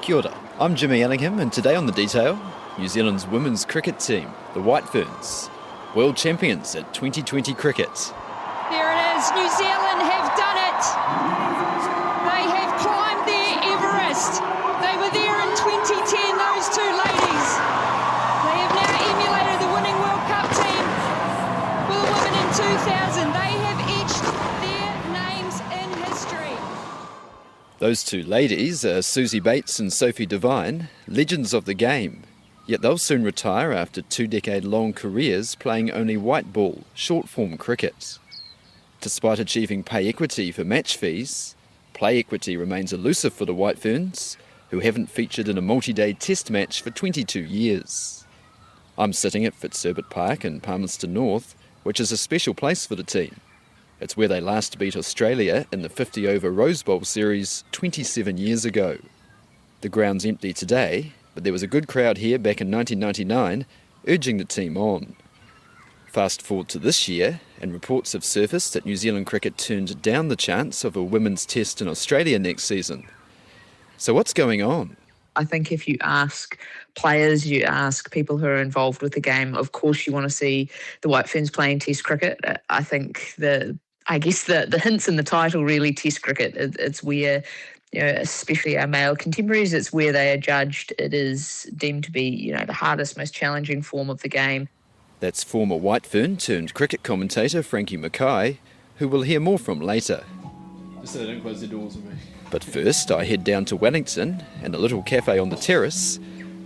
Kia ora, I'm Jimmy Ellingham, and today on The Detail, New Zealand's women's cricket team, the White Ferns, world champions at 2020 cricket. There it is, New Zealand have done it. They have climbed their Everest. They were there in 2010, those two ladies. They have now emulated the winning World Cup team for the women in 2000. They have etched their names in history. Those two ladies are Susie Bates and Sophie Devine, legends of the game. Yet they'll soon retire after 2-decade-long careers playing only white ball, short-form cricket. Despite achieving pay equity for match fees, play equity remains elusive for the White Ferns, who haven't featured in a multi-day test match for 22 years. I'm sitting at Fitzherbert Park in Palmerston North, which is a special place for the team. It's where they last beat Australia in the 50-over Rose Bowl series 27 years ago. The ground's empty today, but there was a good crowd here back in 1999, urging the team on. Fast forward to this year, and reports have surfaced that New Zealand cricket turned down the chance of a women's test in Australia next season. So what's going on? I think if you ask players, you ask people who are involved with the game, of course you want to see the White Ferns playing Test cricket. I think the hints in the title really, Test cricket. It's where, especially our male contemporaries, it's where they are judged. It is deemed to be, the hardest, most challenging form of the game. That's former White Fern turned cricket commentator Frankie Mackay, who we'll hear more from later. Just so they don't close the doors on me. But first, I head down to Wellington and a little cafe on the terrace,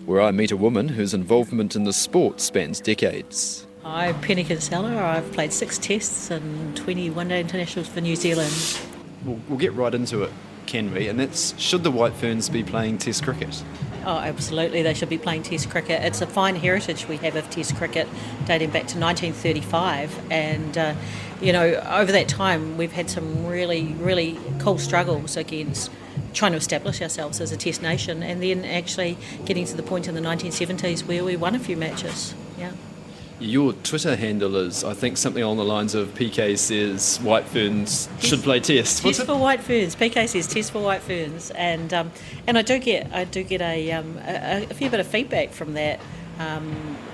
where I meet a woman whose involvement in the sport spans decades. I'm Penny Kinsella. I've played 6 tests and 20 one-day internationals for New Zealand. We'll get right into it, can we? And that's, should the White Ferns be playing Test cricket? Oh, absolutely, they should be playing Test cricket. It's a fine heritage we have of Test cricket dating back to 1935, and over that time we've had some really, really cool struggles against trying to establish ourselves as a Test nation, and then actually getting to the point in the 1970s where we won a few matches. Yeah. Your Twitter handle is, I think, something along the lines of PK says White Ferns should play Test. Test for White Ferns. PK says Test for White Ferns, and I do get a fair bit of feedback from that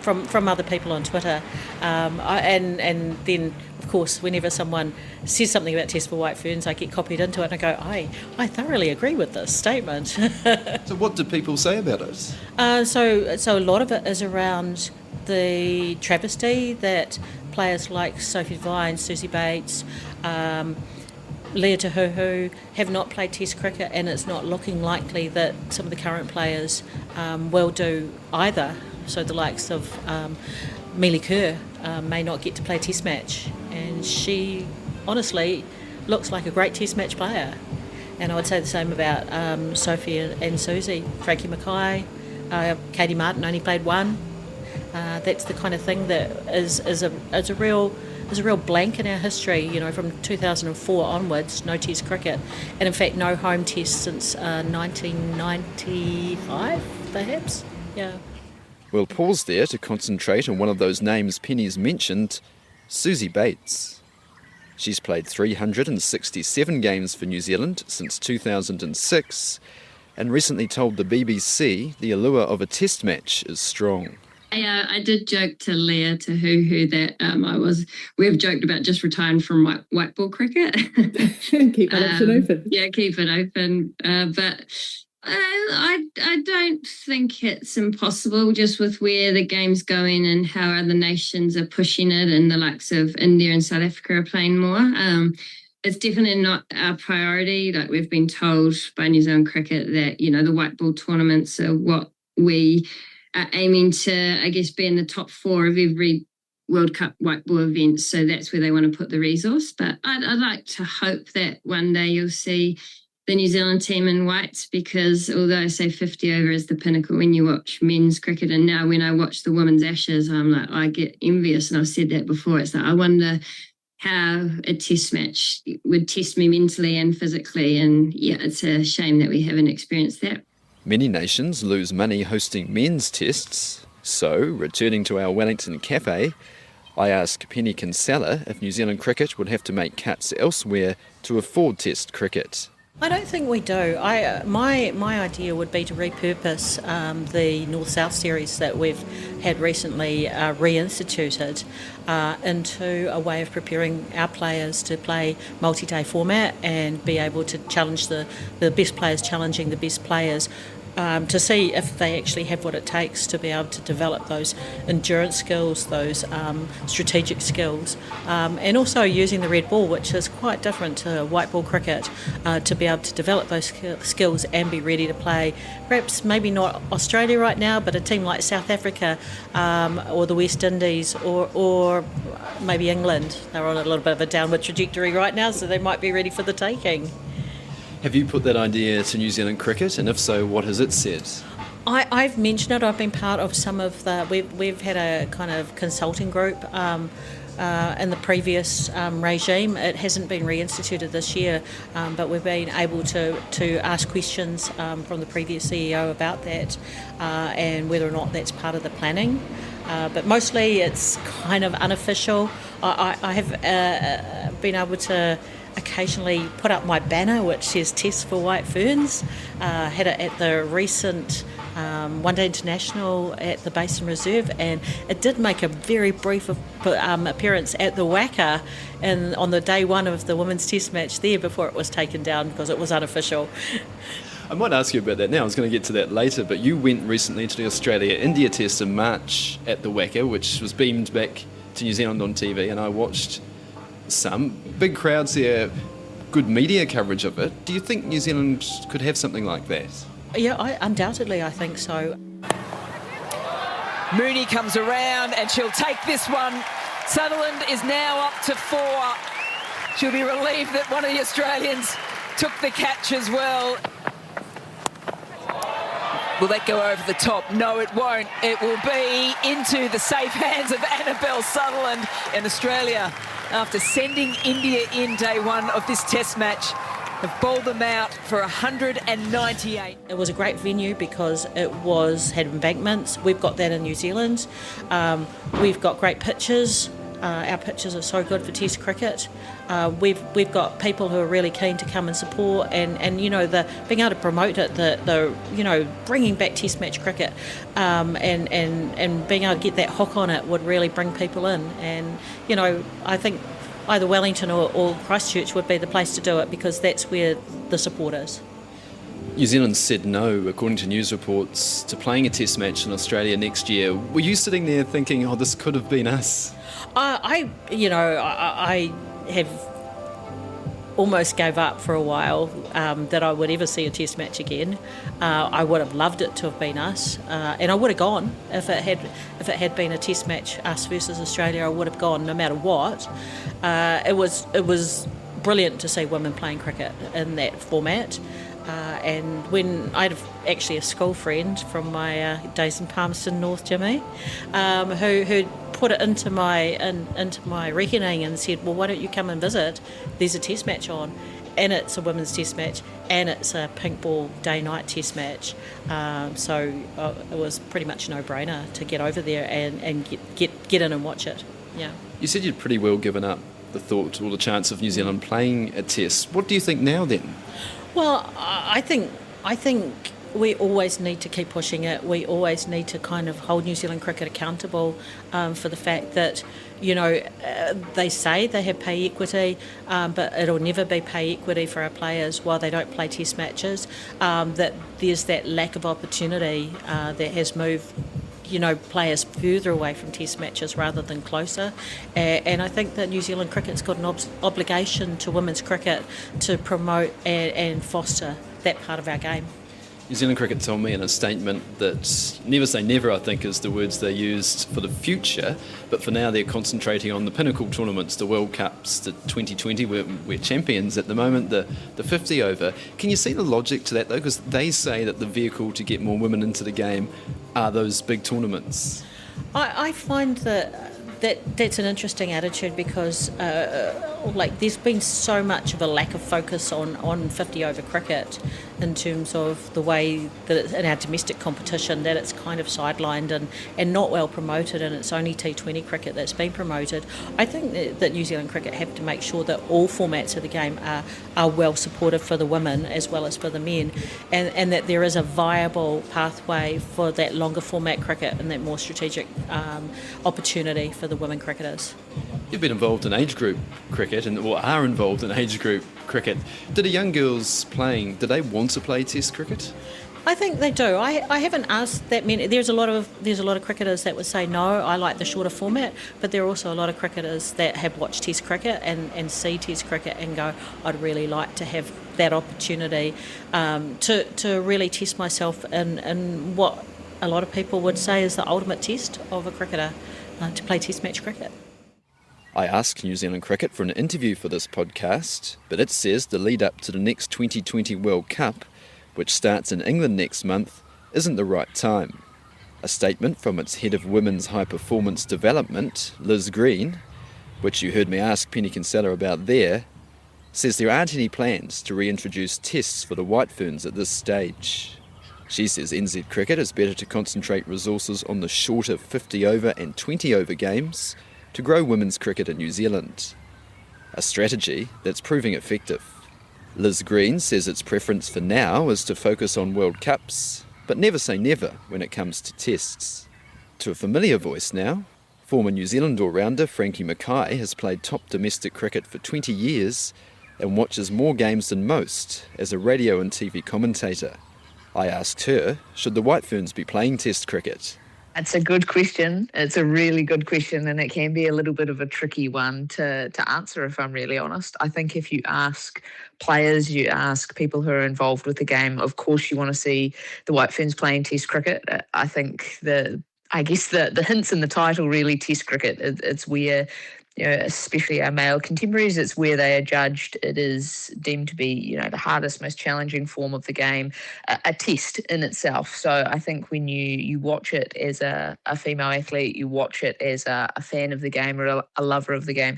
from other people on Twitter, and then of course whenever someone says something about Test for White Ferns, I get copied into it and I go, I thoroughly agree with this statement. So what do people say about it? So a lot of it is around the travesty that players like Sophie Devine, Susie Bates, Leah Tahuhu have not played Test cricket, and it's not looking likely that some of the current players will do either. So the likes of Mealy Kerr may not get to play Test match, and she honestly looks like a great Test match player. And I would say the same about Sophie and Susie. Frankie Mackay, Katie Martin only played 1. That's the kind of thing that is a real blank in our history. From 2004 onwards, no Test cricket, and in fact no home Test since 1995, perhaps. Yeah. We'll pause there to concentrate on one of those names Penny's mentioned, Susie Bates. She's played 367 games for New Zealand since 2006, and recently told the BBC the allure of a Test match is strong. I did joke to Leah Tahuhu that we've joked about just retiring from white ball cricket. Keep that option open. Yeah, keep it open. But I don't think it's impossible, just with where the game's going and how other nations are pushing it, and the likes of India and South Africa are playing more. It's definitely not our priority. Like we've been told by New Zealand Cricket that, the white ball tournaments are what we are aiming to, I guess, be in the top 4 of every World Cup white ball event. So that's where they want to put the resource. But I'd like to hope that one day you'll see the New Zealand team in whites, because although I say 50 over is the pinnacle when you watch men's cricket, and now when I watch the women's Ashes, I'm like, I get envious, and I've said that before. It's like, I wonder how a test match would test me mentally and physically, and yeah, it's a shame that we haven't experienced that. Many nations lose money hosting men's tests, so returning to our Wellington cafe, I ask Penny Kinsella if New Zealand cricket would have to make cuts elsewhere to afford Test cricket. I don't think we do. My idea would be to repurpose the North-South series that we've had recently reinstituted into a way of preparing our players to play multi-day format and be able to challenge the best players challenging the best players. To see if they actually have what it takes to be able to develop those endurance skills, those strategic skills, and also using the red ball, which is quite different to white ball cricket, to be able to develop those skills and be ready to play. Perhaps maybe not Australia right now, but a team like South Africa or the West Indies or maybe England. They're on a little bit of a downward trajectory right now, so they might be ready for the taking. Have you put that idea to New Zealand cricket, and if so, what has it said? I've mentioned it. I've been part of some of the... We've had a kind of consulting group in the previous regime. It hasn't been reinstituted this year, but we've been able to ask questions from the previous CEO about that and whether or not that's part of the planning. But mostly it's kind of unofficial. I have been able to occasionally put up my banner which says Test for White Ferns. Had it at the recent One Day International at the Basin Reserve, and it did make a very brief appearance at the Wacker on the day one of the women's test match there before it was taken down because it was unofficial. I might ask you about that now. I was going to get to that later, but you went recently to the Australia-India test in March at the Wacker, which was beamed back to New Zealand on TV, and I watched some big crowds there, good media coverage of it. Do you think New Zealand could have something like that? Yeah, undoubtedly I think so. Mooney comes around and she'll take this one. Sutherland is now up to 4. She'll be relieved that one of the Australians took the catch as well. Will that go over the top? No, it won't. It will be into the safe hands of Annabelle Sutherland in Australia. After sending India in day one of this test match, have bowled them out for 198. It was a great venue because it had embankments. We've got that in New Zealand. We've got great pitches. Our pitches are so good for Test cricket. We've got people who are really keen to come and support, and you know, the being able to promote it, the you know, bringing back Test match cricket, and being able to get that hook on it would really bring people in. And you know, I think either Wellington or Christchurch would be the place to do it because that's where the support is. New Zealand said no, according to news reports, to playing a test match in Australia next year. Were you sitting there thinking, oh, this could have been us? I have almost gave up for a while that I would ever see a test match again. I would have loved it to have been us, and I would have gone if it had been a test match, us versus Australia. I would have gone no matter what. It was brilliant to see women playing cricket in that format. And when I had actually a school friend from my days in Palmerston North, Jimmy, who put it into my reckoning and said, well, why don't you come and visit? There's a test match on, and it's a women's test match, and it's a pink ball day-night test match. So it was pretty much a no-brainer to get over there and get in and watch it. Yeah. You said you'd pretty well given up the thought or the chance of New Zealand playing a test. What do you think now then? Well, I think we always need to keep pushing it. We always need to kind of hold New Zealand cricket accountable for the fact that, you know, they say they have pay equity, but it'll never be pay equity for our players while they don't play test matches. That there's that lack of opportunity that has moved, you know, players further away from test matches rather than closer. And I think that New Zealand cricket's got an obligation to women's cricket to promote and foster that part of our game. New Zealand Cricket told me in a statement that never say never, I think, is the words they used for the future, but for now they're concentrating on the pinnacle tournaments, the World Cups, the 2020, we're champions at the moment, the 50 over. Can you see the logic to that though? Because they say that the vehicle to get more women into the game are those big tournaments. I find that's an interesting attitude because like there's been so much of a lack of focus on 50 over cricket in terms of the way that it's in our domestic competition, that it's kind of sidelined and not well promoted, and it's only T20 cricket that's been promoted. I think that New Zealand cricket have to make sure that all formats of the game are well supported for the women as well as for the men, and that there is a viable pathway for that longer format cricket and that more strategic opportunity for the women cricketers. You've been involved in age group cricket or are involved in age group cricket. Did the young girls playing, do they want to play Test cricket? I think they do. I haven't asked that many. There's a lot of cricketers that would say no, I like the shorter format, but there are also a lot of cricketers that have watched Test cricket and see Test cricket and go, I'd really like to have that opportunity to really test myself in what a lot of people would say is the ultimate test of a cricketer, to play Test match cricket. I asked New Zealand Cricket for an interview for this podcast, but it says the lead up to the next 2020 World Cup, which starts in England next month, isn't the right time. A statement from its head of women's high performance development, Liz Green, which you heard me ask Penny Kinsella about there, says there aren't any plans to reintroduce tests for the White Ferns at this stage. She says NZ Cricket is better to concentrate resources on the shorter 50 over and 20 over games to grow women's cricket in New Zealand. A strategy that's proving effective. Liz Green says its preference for now is to focus on World Cups, but never say never when it comes to tests. To a familiar voice now, former New Zealand all-rounder Frankie Mackay has played top domestic cricket for 20 years and watches more games than most as a radio and TV commentator. I asked her, should the White Ferns be playing Test cricket? It's a good question. It's a really good question, and it can be a little bit of a tricky one to answer, if I'm really honest. I think if you ask players, you ask people who are involved with the game, of course you want to see the White Ferns playing Test cricket. I think the hints in the title really, Test cricket. It's where, especially our male contemporaries, it's where they are judged. It is deemed to be, the hardest, most challenging form of the game, a test in itself. So I think when you watch it as a female athlete, you watch it as a fan of the game or a lover of the game,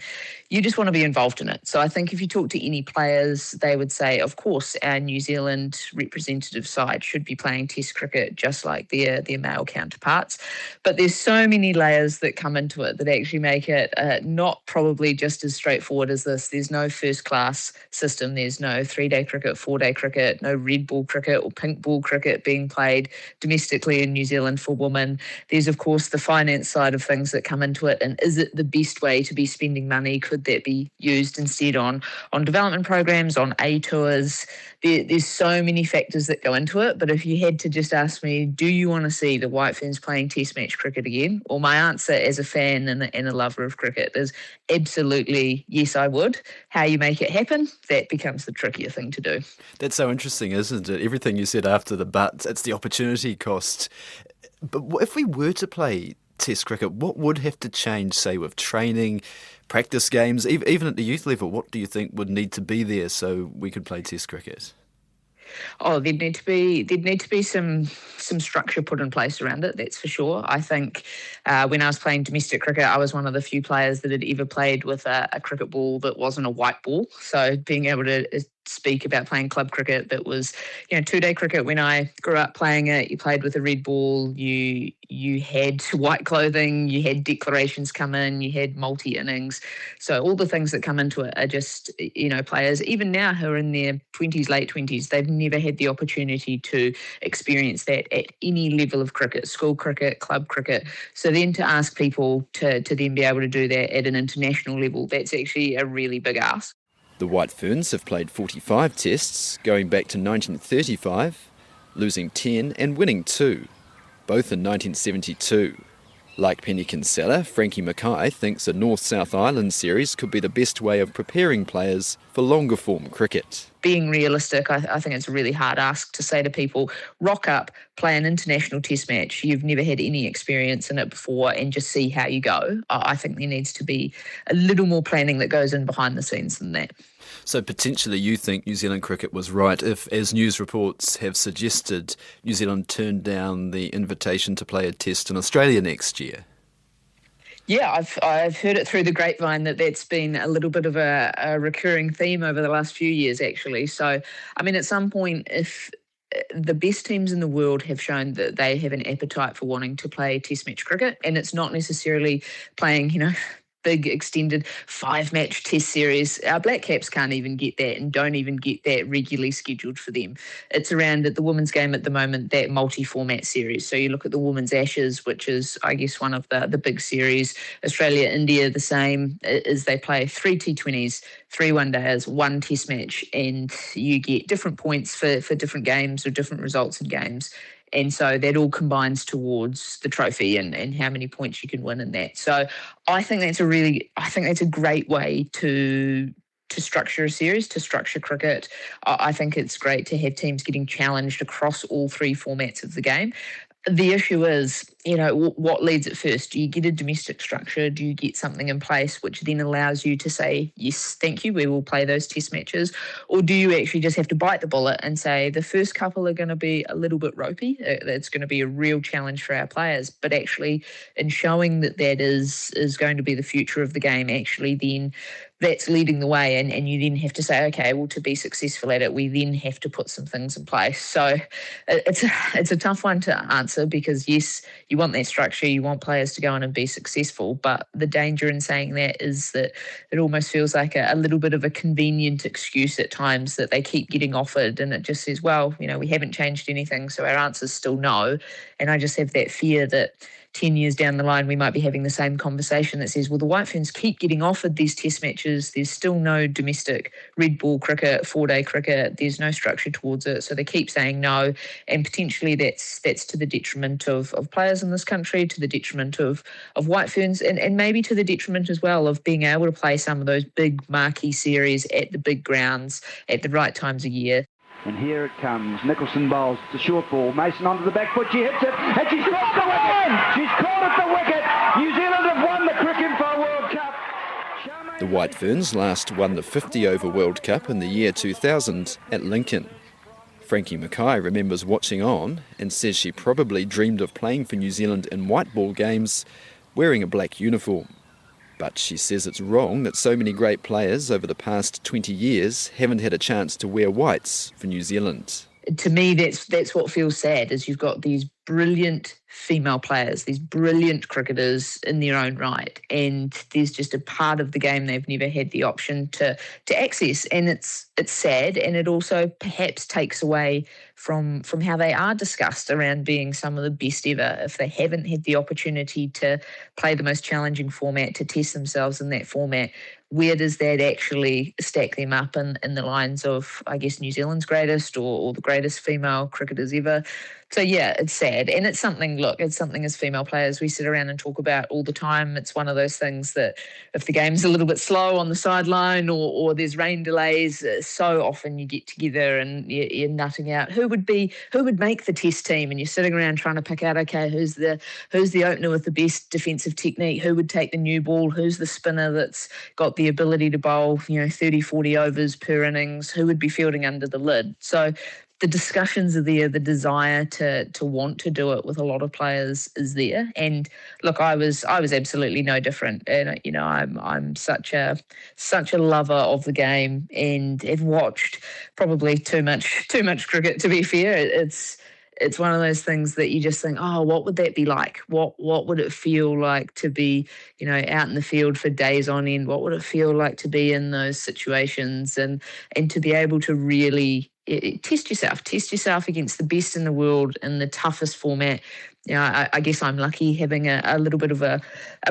you just want to be involved in it. So I think if you talk to any players, they would say, of course, our New Zealand representative side should be playing Test cricket just like their male counterparts. But there's so many layers that come into it that actually make it not probably just as straightforward as this. There's no first class system. There's no 3-day cricket, 4-day cricket, no red ball cricket or pink ball cricket being played domestically in New Zealand for women. There's, of course, the finance side of things that come into it. And is it the best way to be spending money? Could that be used instead on development programs, on A tours? There's so many factors that go into it. But if you had to just ask me, do you want to see the White Ferns playing Test match cricket again? Well, my answer as a fan and a lover of cricket is absolutely yes, I would. How you make it happen, that becomes the trickier thing to do. That's so interesting, isn't it? Everything you said after the but, it's the opportunity cost. But if we were to play Test cricket, what would have to change, say, with training, practice games, even at the youth level? What do you think would need to be there so we could play Test cricket? Oh, there'd need to be some structure put in place around it, that's for sure. I think when I was playing domestic cricket, I was one of the few players that had ever played with a cricket ball that wasn't a white ball. So being able to speak about playing club cricket that was, 2-day cricket when I grew up playing it, you played with a red ball, you had white clothing, you had declarations come in, you had multi-innings. So all the things that come into it are just, players, even now who are in their 20s, late 20s, they've never had the opportunity to experience that at any level of cricket, school cricket, club cricket. So then to ask people to then be able to do that at an international level, that's actually a really big ask. The White Ferns have played 45 tests, going back to 1935, losing 10 and winning 2, both in 1972. Like Penny Kinsella, Frankie Mackay thinks a North-South Island series could be the best way of preparing players for longer form cricket. Being realistic, I think it's a really hard ask to say to people, rock up, play an international test match. You've never had any experience in it before and just see how you go. I think there needs to be a little more planning that goes in behind the scenes than that. So potentially you think New Zealand cricket was right if, as news reports have suggested, New Zealand turned down the invitation to play a test in Australia next year? Yeah, I've heard it through the grapevine that's been a little bit of a recurring theme over the last few years, actually. So, I mean, at some point, if the best teams in the world have shown that they have an appetite for wanting to play Test match cricket, and it's not necessarily playing, big extended 5-match Test series. Our Black Caps can't even get that and don't even get that regularly scheduled for them. It's around at the women's game at the moment, that multi-format series. So you look at the Women's Ashes, which is, I guess, one of the big series. Australia, India, the same, is they play 3 T20s, 3 one-dayers, 1 Test match, and you get different points for different games or different results in games. And so that all combines towards the trophy and how many points you can win in that. So I think that's a great way to structure a series, to structure cricket. I think it's great to have teams getting challenged across all 3 formats of the game. The issue is, what leads it first? Do you get a domestic structure? Do you get something in place which then allows you to say, yes, thank you, we will play those Test matches? Or do you actually just have to bite the bullet and say the first couple are going to be a little bit ropey? It's going to be a real challenge for our players. But actually, in showing that is going to be the future of the game, actually then that's leading the way, and you then have to say, okay, well, to be successful at it, we then have to put some things in place. So it's a tough one to answer, because yes, you want that structure, you want players to go on and be successful, but the danger in saying that is that it almost feels like a little bit of a convenient excuse at times that they keep getting offered, and it just says, well, we haven't changed anything, so our answer's still no. And I just have that fear that 10 years down the line, we might be having the same conversation that says, well, the White Ferns keep getting offered these Test matches. There's still no domestic red ball cricket, 4-day cricket. There's no structure towards it. So they keep saying no. And potentially that's to the detriment of players in this country, to the detriment of White Ferns, and maybe to the detriment as well of being able to play some of those big marquee series at the big grounds at the right times of year. And here it comes. Nicholson bowls the short ball. Mason onto the back foot. She hits it. And she's caught the wicket. She's caught at the wicket. New Zealand have won the Cricinfo World Cup. The White Ferns last won the 50-over World Cup in the year 2000 at Lincoln. Frankie Mackay remembers watching on and says she probably dreamed of playing for New Zealand in white ball games wearing a black uniform. But she says it's wrong that so many great players over the past 20 years haven't had a chance to wear whites for New Zealand. To me, that's what feels sad, is you've got these brilliant female players, these brilliant cricketers in their own right, and there's just a part of the game they've never had the option to access, and it's sad, and it also perhaps takes away from how they are discussed around being some of the best ever. If they haven't had the opportunity to play the most challenging format, to test themselves in that format, where does that actually stack them up in the lines of, I guess, New Zealand's greatest or the greatest female cricketers ever? So, yeah, it's sad. And it's something as female players we sit around and talk about all the time. It's one of those things that if the game's a little bit slow on the sideline or there's rain delays, so often you get together and you're nutting out who would make the Test team, and you're sitting around trying to pick out, okay, who's the opener with the best defensive technique, who would take the new ball, who's the spinner that's got the ability to bowl 30, 40 overs per innings, who would be fielding under the lid. So the discussions are there, the desire to want to do it with a lot of players is there. And look, I was absolutely no different. And I'm such a lover of the game, and have watched probably too much cricket, to be fair. It's one of those things that you just think, oh, what would that be like? What would it feel like to be, out in the field for days on end? What would it feel like to be in those situations and to be able to really test yourself against the best in the world in the toughest format? I guess I'm lucky having a little bit of a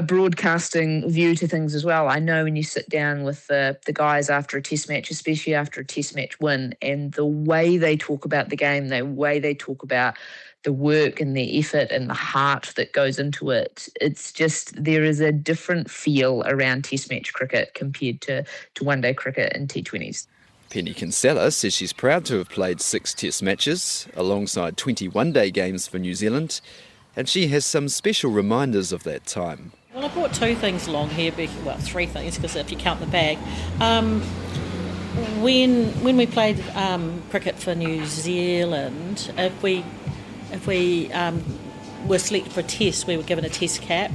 broadcasting view to things as well. I know when you sit down with the guys after a Test match, especially after a Test match win, and the way they talk about the game, the way they talk about the work and the effort and the heart that goes into it, it's just, there is a different feel around Test match cricket compared to one-day cricket and T20s. Penny Kinsella says she's proud to have played 6 Test matches alongside 20 one-day games for New Zealand, and she has some special reminders of that time. Well, I brought 2 things along here, 3 things, because if you count the bag. When we played cricket for New Zealand, if we were selected for a test, we were given a test cap.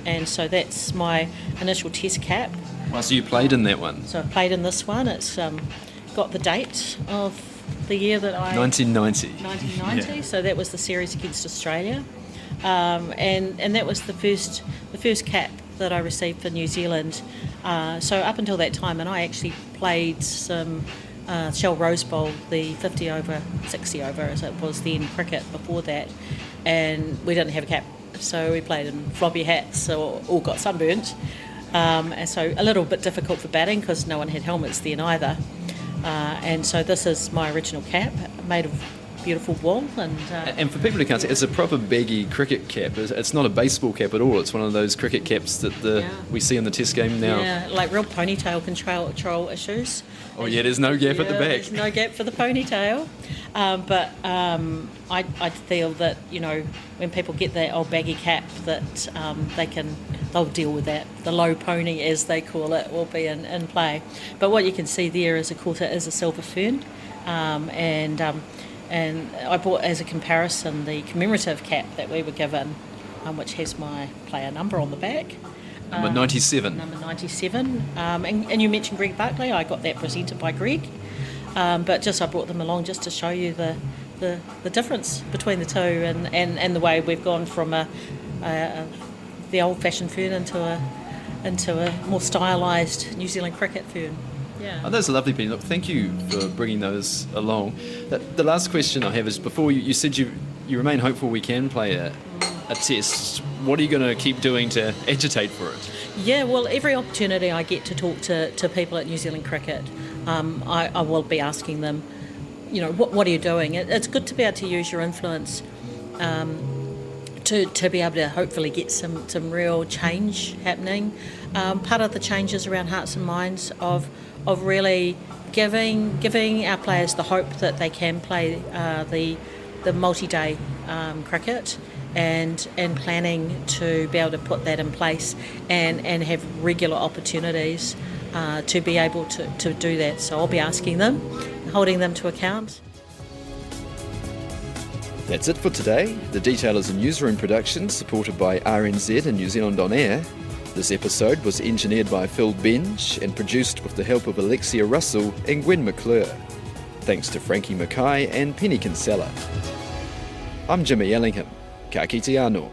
and so that's my initial Test cap. Well, so you played in that one? So I played in this one. It's got the date of the year that I... 1990. 1990, Yeah. So that was the series against Australia. And that was the first cap that I received for New Zealand. So up until that time, and I actually played some Shell Rose Bowl, the 50 over, 60 over as it was then, cricket before that, and we didn't have a cap. So we played in floppy hats, so all got sunburnt. And so a little bit difficult for batting because no one had helmets then either. And so this is my original cap, made of beautiful wool. And for people who can't see, it's a proper baggy cricket cap. It's not a baseball cap at all. It's one of those cricket caps that we see in the Test game now. Yeah, like real ponytail control issues. Oh yeah, there's no gap at the back. There's no gap for the ponytail. But I feel that, you know, when people get that old baggy cap, that they'll deal with that. The low pony, as they call it, will be in play. But what you can see there is, of course, it is a silver fern, and I bought as a comparison the commemorative cap that we were given, which has my player number on the back. Number 97. Number 97. And you mentioned Greg Barclay. I got that presented by Greg. But I brought them along just to show you the difference between the two and the way we've gone from the old-fashioned fern into a more stylised New Zealand cricket fern. Yeah. Oh, those are lovely, Penny. Look, thank you for bringing those along. The last question I have is, before you said you remain hopeful we can play a test. What are you going to keep doing to agitate for it? Yeah, well, every opportunity I get to talk to people at New Zealand Cricket, I will be asking them, you know, what are you doing? It's good to be able to use your influence to be able to hopefully get some real change happening. Part of the changes around hearts and minds of really giving our players the hope that they can play the multi-day cricket, and planning to be able to put that in place and have regular opportunities to be able to do that. So I'll be asking them, holding them to account. That's it for today. The Detail is a newsroom production supported by RNZ and New Zealand On Air. This episode was engineered by Phil Benj and produced with the help of Alexia Russell and Gwen McClure. Thanks to Frankie Mackay and Penny Kinsella. I'm Jimmy Ellingham. Ka kite anō.